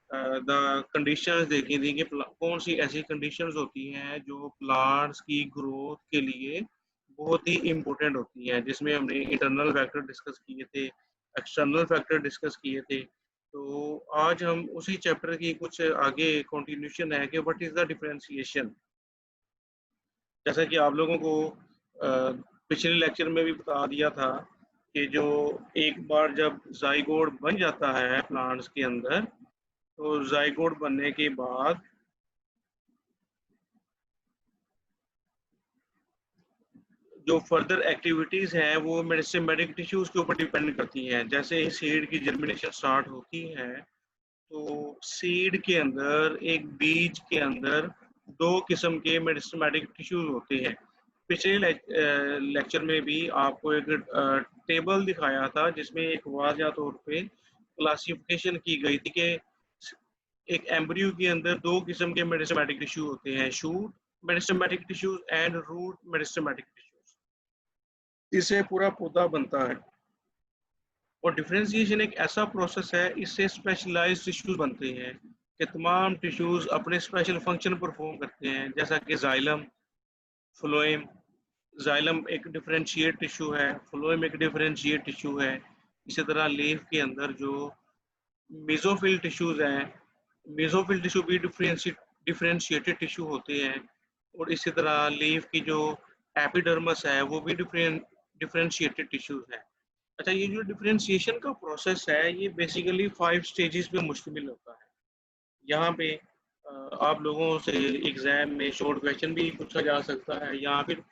The conditions देखी थी कि कौन सी ऐसी कंडीशंस होती हैं जो प्लांट्स की ग्रोथ के लिए बहुत ही इम्पोर्टेंट होती हैं, जिसमें हमने इंटरनल फैक्टर डिस्कस किए थे, एक्सटर्नल फैक्टर डिस्कस किए थे। तो आज हम उसी चैप्टर की कुछ आगे कंटिन्यूशन है कि व्हाट इज़ द डिफरेंशिएशन। जैसा कि आप लोगों को पिछले लेक्चर में भी बता दिया था कि जो एक बार जब ज़ाइगोट बन जाता है प्लांट्स के अंदर, तो ज़ाइगोट बनने के बाद जो फर्दर एक्टिविटीज़ हैं वो मेरिस्टेमेटिक टिश्यूज़ के ऊपर डिपेंड करती हैं। जैसे ही सीड की जर्मिनेशन स्टार्ट होती है, तो सीड के अंदर, एक बीज के अंदर 2 किस्म के मेरिस्टेमेटिक टिश्यूज़ होते हैं। पिछले लेक्चर में भी आपको एक टेबल दिखाया था जिसमें एक वाज़िया तौर पे क्लासिफिकेशन की गई थी कि एक एम्ब्रियो के अंदर 2 किस्म के मेरिस्टेमेटिक टिश्यू होते हैं, shoot meristematic tissues and root meristematic tissues. इससे पूरा पौधा बनता है। और डिफरेंशिएशन एक ऐसा प्रोसेस है, इससे स्पेशलाइज्ड टिश्यूज बनते हैं कि तमाम टिश्यूज अपने स्पेशल फंक्शन परफॉर्म करते हैं, जैसा कि जाइलम, फ्लोएम। जाइलम एक डिफरेंशिएट टिश्यू है, फ्लोएम एक डिफरेंशिएट टिश्यू है। इसी तरह लीफ के अंदर जो मेसोफिल टिश्यूज हैं, मेसोफिल टिश्यू भी डिफरेंशिएटेड टिश्यू होते हैं। और इसी तरह लीफ की जो एपिडर्मस है वो भी डिफरेंशिएटेड टिश्यूज है। अच्छा, ये जो डिफरेंशिएशन का प्रोसेस है ये बेसिकली 5 स्टेजेस पे मुश्तमिल होता है। यहाँ पे आप लोगों से एग्जाम में शॉर्ट क्वेश्चन भी पूछा जा सकता है या फिर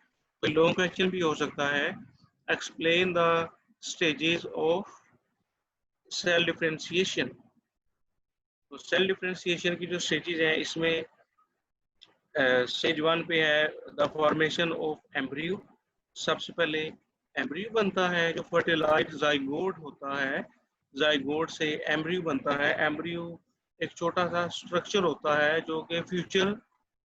कोई लॉन्ग क्वेश्चन भी हो सकता है। Explain the stages of cell differentiation. तो सेल डिफरेंशिएशन की जो स्टेजेस हैं इसमें स्टेज 1 पे है द फॉर्मेशन ऑफ एम्ब्रियो। सबसे पहले एम्ब्रियो बनता है, जो फर्टिलाइज जाइगोट होता है, जाइगोट से एम्ब्रियो बनता है। एम्ब्रियो एक छोटा सा स्ट्रक्चर होता है जो कि फ्यूचर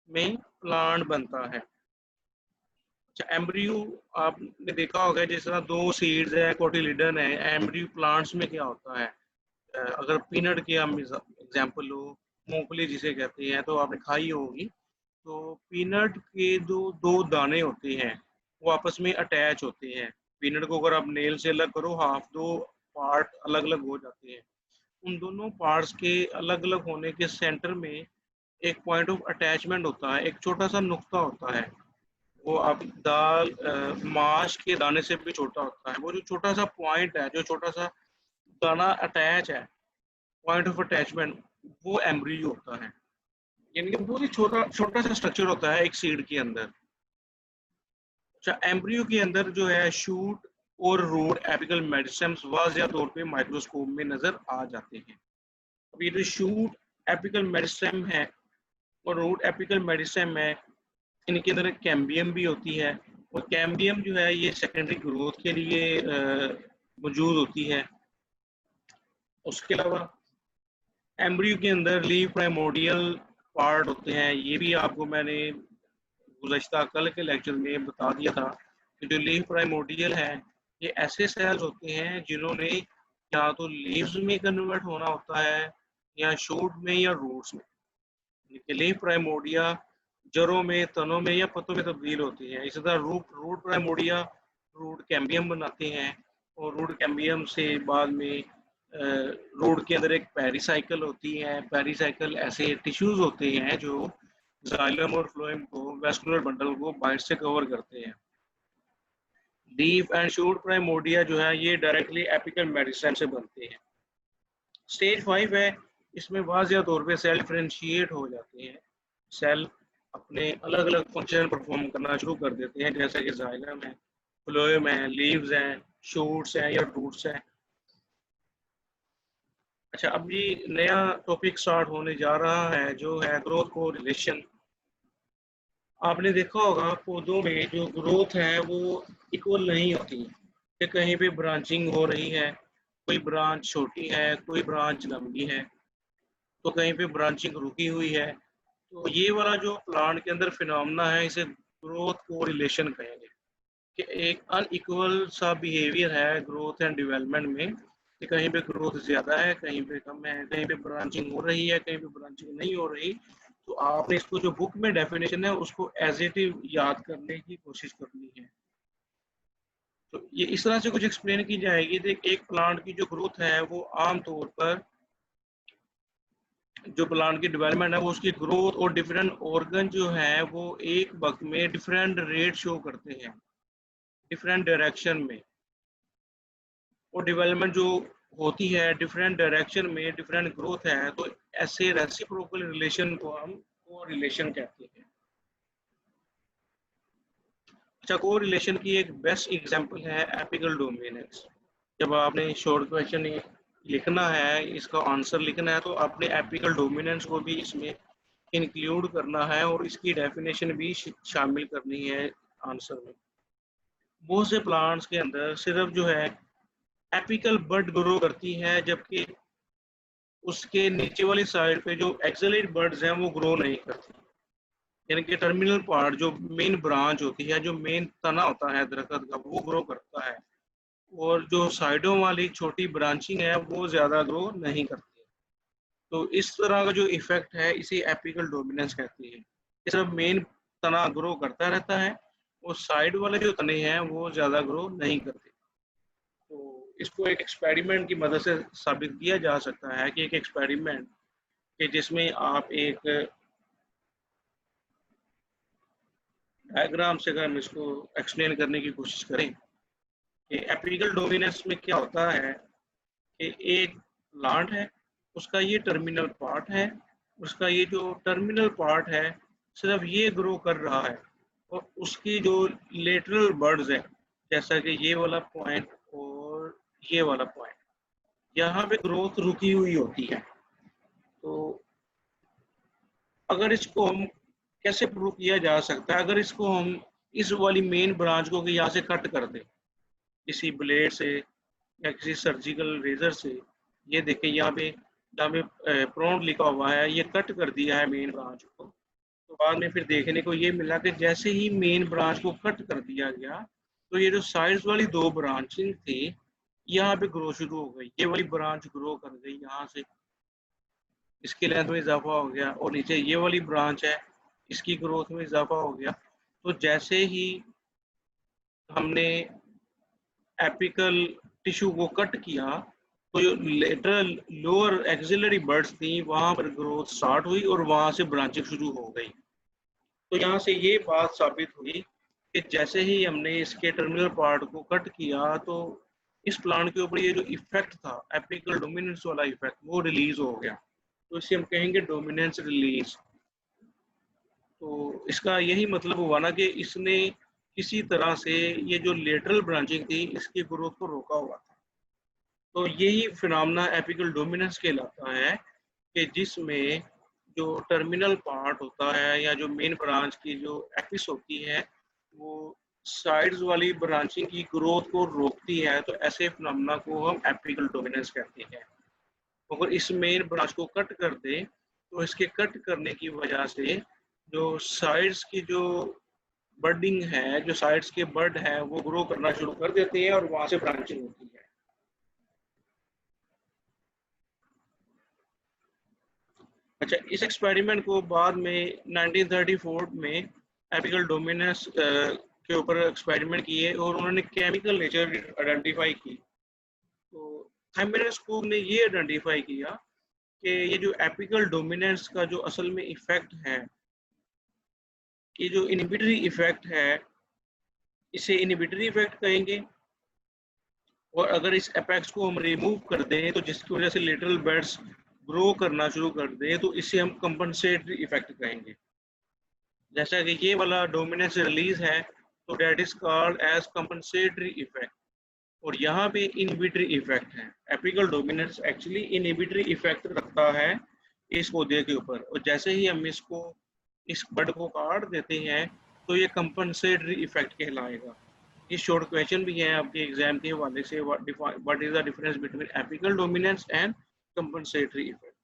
में प्लांट बनता है। अच्छा, एम्ब्रियो आपने देखा होगा जिस तरह 2 सीड्स है, कोटिलिडन है। एम्ब्रियो प्लांट्स में क्या होता है, अगर पीनट की हम एग्जांपल लो, मूंगफली जिसे कहते हैं, तो आपने खाई होगी। तो पीनट के जो 2 दाने होते हैं वो आपस में अटैच होते हैं। पीनट को अगर आप नेल से अलग करो, हाफ 2 पार्ट अलग अलग हो जाते हैं। उन दोनों पार्ट्स के अलग अलग होने के सेंटर में एक पॉइंट ऑफ अटैचमेंट होता है, एक छोटा सा नुक्ता होता है। वो आप दाल माश के दाने से भी छोटा होता है। वो जो छोटा सा पॉइंट है, जो छोटा सा दाना अटैच है, पॉइंट ऑफ अटैचमेंट, वो एम्ब्रियो होता है। यानी कि बहुत ही छोटा छोटा सा स्ट्रक्चर होता है एक सीड के अंदर। अच्छा, एम्ब्रियो के अंदर जो है शूट और रूट एपिकल मेरिस्टेम्स वाज़िया तौर पे माइक्रोस्कोप में नजर आ जाते हैं। अब ये जो शूट एपिकल मेरिस्टेम है और रूट एपिकल मेरिस्टेम है, इनके अंदर एक कैम्बियम भी होती है। और कैम्बियम जो है ये सेकेंडरी ग्रोथ के लिए मौजूद होती है। उसके अलावा एम्ब्रियो के अंदर लीफ प्राइमोर्डियल पार्ट होते हैं। ये भी आपको मैंने गुज़श्ता कल के लेक्चर में बता दिया था कि जो लीफ प्राइमोर्डियल है, ये ऐसे सेल्स होते हैं जिन्होंने या तो लीव्स में कन्वर्ट होना होता है या शूट में या रूट्स में। लीफ प्राइमोर्डिया जड़ों में, तनों में या पत्तों में तब्दील होती है। इसी तरह root root primordia root cambium बनाते हैं और रूट कैम्बियम से बाद में रूट के अंदर एक पेरिसाइकिल होती है। पेरिसाइकिल ऐसे टिश्यूज होते हैं जो जाइलम और फ्लोएम को, वेस्कुलर बंडल को बाहर से कवर करते हैं। लीफ एंड शूट प्राइमोर्डिया जो है ये डायरेक्टली एपिकल मेरिस्टेम से बनते हैं। स्टेज 5 है, इसमें वाज़िया तौर पे सेल डिफरेंशिएट हो जाते हैं। सेल अपने अलग अलग फंक्शन परफॉर्म करना शुरू कर देते हैं, जैसे कि जाइलम है, फ्लोएम है, लीव्स हैं, शूट्स हैं या रूट्स हैं। अच्छा, अब ये नया टॉपिक स्टार्ट होने जा रहा है जो है ग्रोथ को रिलेशन। आपने देखा होगा पौधों में जो ग्रोथ है वो इक्वल नहीं होती, कि कहीं पे ब्रांचिंग हो रही है, कोई ब्रांच छोटी है, कोई ब्रांच लंबी है, तो कहीं पे ब्रांचिंग रुकी हुई है। तो ये वाला जो प्लांट के अंदर फिनोमेना है इसे ग्रोथ को रिलेशन कहेंगे, कि एक अनइक्वल सा बिहेवियर है ग्रोथ एंड डेवलपमेंट में, कहीं पे ग्रोथ ज़्यादा है, कहीं पे कम है, कहीं पे ब्रांचिंग हो रही है, कहीं पे ब्रांचिंग नहीं हो रही। तो आपने इसको जो बुक में डेफिनेशन है उसको एज़ इट इज़ याद करने की कोशिश करनी है। तो ये इस तरह से कुछ एक्सप्लेन की जाएगी। देख, एक प्लांट की जो ग्रोथ है वो आम तौर पर जो प्लांट की डेवलपमेंट है वो उसकी ग्रोथ और डिफरेंट ऑर्गन जो है वो एक वक्त में डिफरेंट रेट शो करते हैं, डिफरेंट डायरेक्शन में। और डेवलपमेंट जो होती है डिफरेंट डायरेक्शन में, डिफरेंट ग्रोथ है, तो ऐसे रेसिप्रोकल रिलेशन को हम को रिलेशन कहते हैं। अच्छा, को रिलेशन की एक बेस्ट एग्जांपल है एपिकल डोमिनेंस। जब आपने शॉर्ट क्वेश्चन लिखना है, इसका आंसर लिखना है, तो आपने एपिकल डोमिनेंस को भी इसमें इंक्लूड करना है और इसकी डेफिनेशन भी शामिल करनी है आंसर में। बहुत से प्लांट्स के अंदर सिर्फ जो है एपिकल बड ग्रो करती है, जबकि उसके नीचे वाली साइड पे जो एक्सेलेट बर्ड्स हैं वो ग्रो नहीं करती। यानी कि टर्मिनल पार्ट जो मेन ब्रांच होती है, जो मेन तना होता है दरख्त का, वो ग्रो करता है, और जो साइडों वाली छोटी ब्रांचिंग है वो ज़्यादा ग्रो नहीं करती। तो इस तरह का जो इफेक्ट है इसे एपिकल डोमिनेंस कहती है। सिर्फ मेन तना ग्रो करता रहता है और साइड वाले जो तने हैं वो ज़्यादा ग्रो नहीं करते। तो इसको एक एक्सपेरिमेंट की मदद से साबित किया जा सकता है कि एक एक्सपेरिमेंट कि जिसमें आप एक डायग्राम से अगर हम इसको एक्सप्लेन करने की कोशिश करें कि एपिकल डोमिनेंस में क्या होता है कि एक प्लांट है, उसका ये टर्मिनल पार्ट है, उसका ये जो टर्मिनल पार्ट है सिर्फ ये ग्रो कर रहा है, और उसकी जो लेटरल बर्ड्स है, जैसा कि ये वाला पॉइंट और ये वाला पॉइंट, यहाँ पे ग्रोथ रुकी हुई होती है। तो अगर इसको हम कैसे प्रूव किया जा सकता है, अगर इसको हम इस वाली मेन ब्रांच को यहाँ से कट कर दें किसी ब्लेड से या किसी सर्जिकल रेजर से, ये देखें यहाँ पे जहाँ पे प्रॉन्ट लिखा हुआ है, ये कट कर दिया है मेन ब्रांच को। तो बाद में फिर देखने को ये मिला कि जैसे ही मेन ब्रांच को कट कर दिया गया, तो ये जो साइड्स वाली दो ब्रांचिंग थी यहाँ पे ग्रो शुरू हो गई। ये वाली ब्रांच ग्रो कर गई यहाँ से, इसकी लेंथ में इजाफा हो गया, और नीचे ये वाली ब्रांच है, इसकी ग्रोथ में इजाफा हो गया। तो जैसे ही हमने एपिकल टिश्यू को कट किया, तो जो लेटरल लोअर एक्सिलरी बर्ड्स थी वहां पर ग्रोथ स्टार्ट हुई और वहां से ब्रांचिंग शुरू हो गई। तो यहाँ से ये बात साबित हुई कि जैसे ही हमने इसके टर्मिनल पार्ट को कट किया, तो इस प्लांट के ऊपर ये जो इफेक्ट था एपिकल डोमिनेंस वाला इफेक्ट, वो रिलीज हो गया। तो इसे हम कहेंगे डोमिनेंस रिलीज। तो इसका यही मतलब हुआ ना कि इसने किसी तरह से ये जो लेटरल ब्रांचिंग थी इसकी ग्रोथ को रोका हुआ था। तो यही फिनोमेना एपिकल डोमिनेंस कहलाता है कि जिसमें जो टर्मिनल पार्ट होता है या जो मेन ब्रांच की जो एपिस होती है वो साइड्स वाली ब्रांचिंग की ग्रोथ को रोकती है। तो ऐसे फिनोमेना को हम एपिकल डोमिनेंस कहते हैं। अगर इस मेन ब्रांच को कट कर दे, तो इसके कट करने की वजह से जो साइड्स की जो बर्डिंग है, जो साइड्स के बर्ड है वो ग्रो करना शुरू कर देते हैं और वहां से ब्रांचिंग होती है। अच्छा, इस एक्सपेरिमेंट को बाद में 1934 में एपिकल डोमिनेंस के ऊपर एक्सपेरिमेंट किए और उन्होंने केमिकल नेचर आइडेंटिफाई की। तो थाइमेरोस्कोप ने ये आइडेंटिफाई किया कि ये जो एपिकल डोमिनेंस का जो असल में इफेक्ट है, ये जो इनहिबिटरी इफेक्ट है, इसे इनहिबिटरी इफेक्ट कहेंगे। और अगर इस एपेक्स को हम रिमूव कर दें, तो जिसकी वजह से लेटरल बर्ड्स ग्रो करना शुरू कर दें, तो इसे हम कंपनसेटरी इफेक्ट कहेंगे। जैसा कि ये वाला डोमिनेंस रिलीज है, तो that is called as compensatory effect. और यहाँ पे इनहिबिटरी इफेक्ट है। Apical dominance actually inhibitory effect रखता है इस पौधे के ऊपर, और जैसे ही हम इसको इस बड को काट देते हैं, तो ये कंपनसेटरी इफेक्ट कहलाएगा। ये शॉर्ट क्वेश्चन भी है आपके एग्जाम के हवाले से, what is the difference between apical dominance and compensatory effect.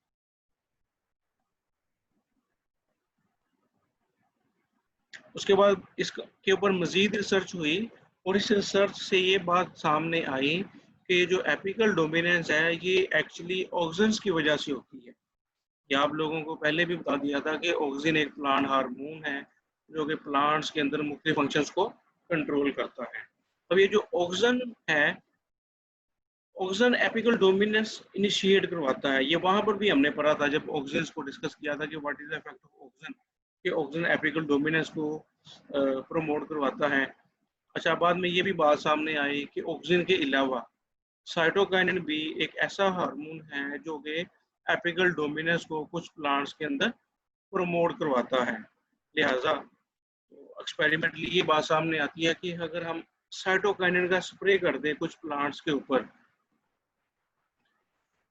उसके बाद इसके ऊपर मजीद रिसर्च हुई और इस रिसर्च से ये बात सामने आई कि जो एपिकल डोमिनेंस है ये एक्चुअली ऑक्सिन्स की वजह से होती है। ये आप लोगों को पहले भी बता दिया था कि ऑक्सिन एक प्लांट हार्मोन है जो कि प्लांट्स के अंदर मुख्तलिफ फंक्शंस को कंट्रोल करता है। अब ये जो ऑक्सिन है, ऑक्सिन एपिकल डोमिनेंस इनिशिएट करवाता है। ये वहां पर भी हमने पढ़ा था जब ऑक्सिन्स को डिस्कस किया था कि what is the effect of auxin, कि ऑक्सिन एपिकल डोमिनेंस को प्रमोट करवाता है। अच्छा, बाद में ये भी बात सामने आई कि ऑक्सिन के अलावा साइटोकाइनिन भी एक ऐसा हार्मोन है जो कि एपिकल डोमिनेंस को कुछ प्लांट्स के अंदर प्रमोट करवाता है। लिहाजा एक्सपेरिमेंटली ये बात सामने आती है कि अगर हम साइटोकाइनिन का स्प्रे कर दें कुछ प्लांट्स के ऊपर,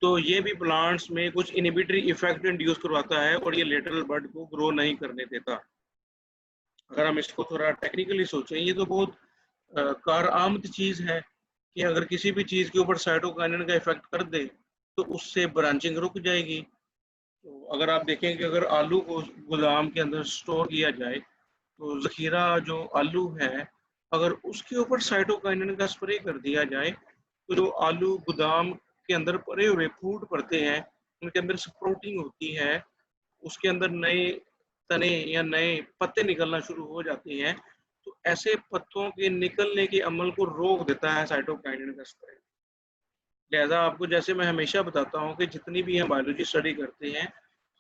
तो ये भी प्लांट्स में कुछ इनिबिटरी इफेक्ट इंड्यूस करवाता है और ये लेटरल बड को ग्रो नहीं करने देता। अगर हम इसको थोड़ा टेक्निकली सोचें, ये तो बहुत कारआमद चीज़ है कि अगर किसी भी चीज़ के ऊपर साइटोकाइनिन का इफेक्ट कर दे तो उससे ब्रांचिंग रुक जाएगी। तो अगर आप देखें कि अगर आलू को गोदाम के अंदर स्टोर किया जाए तो ज़खीरा जो आलू है, अगर उसके ऊपर साइटोकाइनिन का स्प्रे कर दिया जाए तो जो आलू गोदाम के अंदर पड़े हुए फूड पड़ते हैं, उनके अंदर स्प्रोटिंग होती है, उसके अंदर नए तने या नए पत्ते निकलना शुरू हो जाते हैं। तो ऐसे पत्तों के निकलने के अमल को रोक देता है साइटोकाइनिन का स्प्रे। लिहाजा आपको, जैसे मैं हमेशा बताता हूँ कि जितनी भी हम बायोलॉजी स्टडी करते हैं,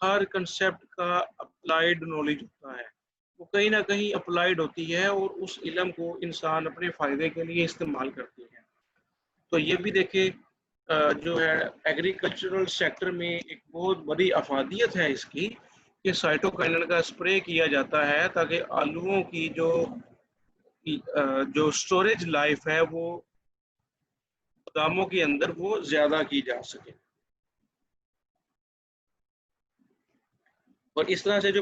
हर कंसेप्ट का अप्लाइड नॉलेज होता है, वो कहीं ना कहीं अप्लाइड होती है और उस इल्म को इंसान अपने फ़ायदे के लिए इस्तेमाल करते हैं। तो ये भी देखें, जो है एग्रीकल्चरल सेक्टर में एक बहुत बड़ी अफादियत है इसकी कि साइटोकाइनिन का स्प्रे किया जाता है ताकि आलूओं की जो स्टोरेज लाइफ है वो गोदामों के अंदर वो ज़्यादा की जा सके। और इस तरह से जो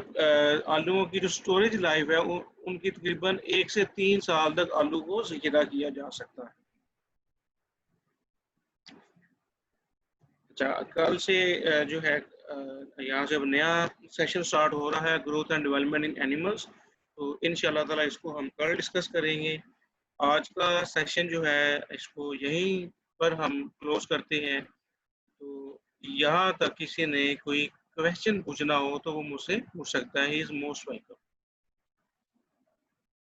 आलूओं की जो स्टोरेज लाइफ है उनकी तकरीबन 1 से 3 साल तक आलू को ज़ख़ीरा किया जा सकता है। अच्छा, कल से जो है यहाँ से अब नया सेशन स्टार्ट हो रहा है, growth and development in animals. तो इंशाल्लाह ताला इसको हम कल डिस्कस करेंगे। आज का सेशन जो है इसको यहीं पर हम क्लोज करते हैं। तो यहाँ तक किसी ने कोई क्वेश्चन पूछना हो तो वो मुझसे पूछ सकता है। He is most welcome.